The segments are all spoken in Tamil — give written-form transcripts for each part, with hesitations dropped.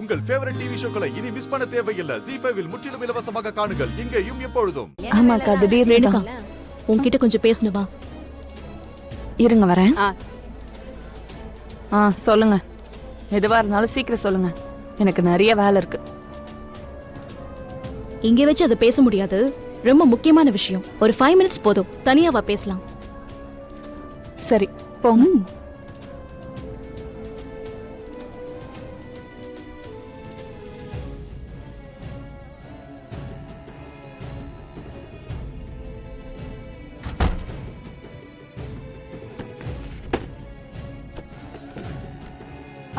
உங்கள் ஃபேவரட் டிவி ஷோக்களை இனி மிஸ் பண்ண தேவையில்லை. ZEE5 இல் முற்றிலும் இலவசமாக காணுங்கள். இங்கேயும் எப்பொழுதும். ஆமாக்கா, திடீர்னு ரேணுகா, உன்கிட்ட கொஞ்சம் பேசணுமா? இருங்க வரேன். சொல்லுங்க. எதுவா இருந்தாலும் சீக்கிரம் சொல்லுங்க, எனக்கு நிறைய வேலை இருக்கு. இங்க வச்சு அதை பேச முடியாது, ரொம்ப முக்கியமான விஷயம். ஒரு 5 மினிட்ஸ் போதும், தனியாவா பேசலாம். சரி போங்க.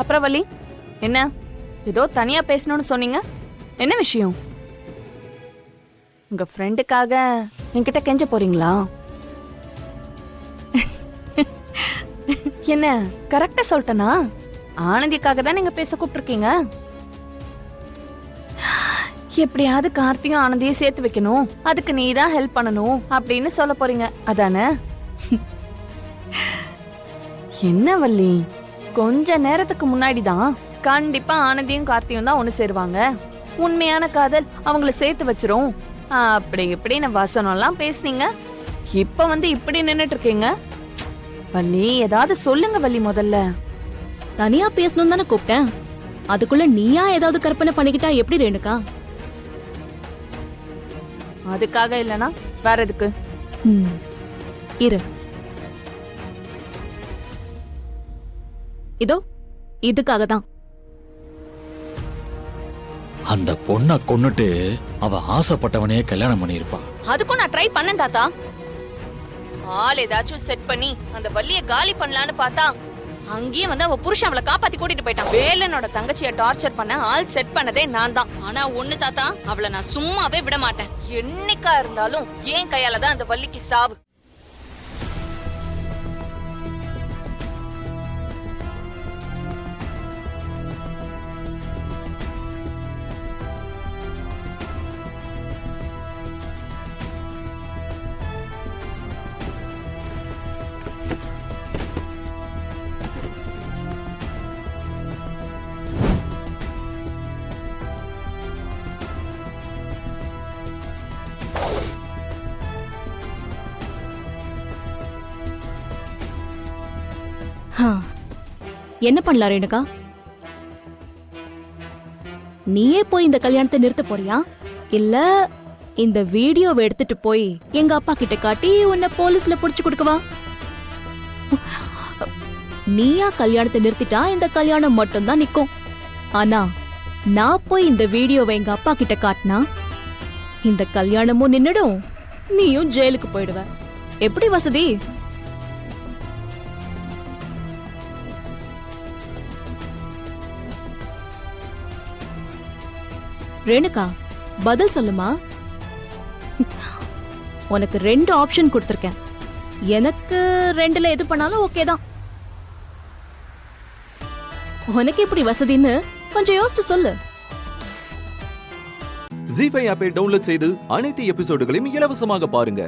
அப்புறம் வள்ளி, என்ன ஏதோ தனியா பேசணும்னு சொன்னீங்க, என்ன விஷயம்? உங்க ஃப்ரெண்டுக்காக என்கிட்ட கெஞ்ச போறீங்களா? என்ன கரெக்டா சொல்லிட்டனா? ஆனந்திக்காக தான் நீங்க பேச கூப்பிட்டுருக்கீங்க. எப்படியாவது கார்த்தியும் ஆனந்தியும் சேர்த்து வைக்கணும், அதுக்கு நீ தான் ஹெல்ப் பண்ணணும் அப்படின்னு சொல்ல போறீங்க அதானே? என்ன வள்ளி, கொஞ்ச நேரத்துக்கு முன்னாடி தான் கண்டிப்பா ஆனந்தியும் கார்த்தியும் தான் ஒண்ணு சேருவாங்க, உண்மையான காதல் அவங்கள சேர்த்து வச்சிரும் அப்படி இப்படின்னு வசனம் எல்லாம் பேசுனீங்க. இப்ப வந்து இப்படி நின்னுட்டு இருக்கீங்க. வள்ளி ஏதாவது சொல்லுங்க வள்ளி. முதல்ல தனியா பேசணும் தானே கூப்பிட்டேன், அதுக்குள்ள நீயா ஏதாவது கற்பனை பண்ணிக்கிட்டா எப்படி ரேணுகா? அதுக்காக இல்லனா வேற எதுக்கு? இரு, இதோ இதுக்காக தான். அந்த பொண்ணை கொன்னுட்டு அவ ஆசைப்பட்டவனே கல்யாணம் பண்ணிருப்பா. அதுக்கும் நான் ட்ரை பண்ணேன் தாத்தா. ஆள் ஏதாச்சும் செட் பண்ணி அந்த வள்ளிய காலி பண்ணலான்னு பார்த்தா அங்கேயே வந்து அவ புருஷன் அவளை காப்பாத்தி கூட்டிட்டு போயிட்டான். வேலனோட தங்கச்சியை டார்ச்சர் பண்ண ஆள் செட் பண்ணதே நான் தான். ஆனா ஒண்ணு தாத்தா, அவளை நான் சும்மாவே விட மாட்டேன். என்னைக்கா இருந்தாலும் ஏன் கையால தான் அந்த வள்ளிக்கு சாவு. என்ன பண்ணலாம் ரேணுகா? நீயே போய் இந்த கல்யாணத்தை நிறுத்த போறியா, இல்ல இந்த வீடியோவை எடுத்துட்டு போய் எங்க அப்பா கிட்ட காட்டி உன்னை போலீஸ்ல புடிச்சு கொடுக்கவா? நீயா கல்யாணத்தை நிறுத்திட்டா இந்த கல்யாணம் மட்டும் தான் நிக்கும். ஆனா நான் போய் இந்த வீடியோவை எங்க அப்பா கிட்ட காட்டினா இந்த கல்யாணமும் நின்னுடும், நீயும் ஜெயிலுக்கு போயிடுவ. எப்படி வசதி? ரேணுகா, பதில் சொல்லுமா. உனக்கு 2 ஆப்ஷன் கொடுத்திருக்கேன், எனக்கு 2ல எது பண்ணாலும் ஓகே தான். உனக்கு எப்படி வசதின்னு கொஞ்சம் யோசிச்சு சொல்லு. ZEE5 ஆப்பை டவுன்லோட் செய்து அனைத்து எபிசோடுகளையும் இலவசமாக பாருங்க.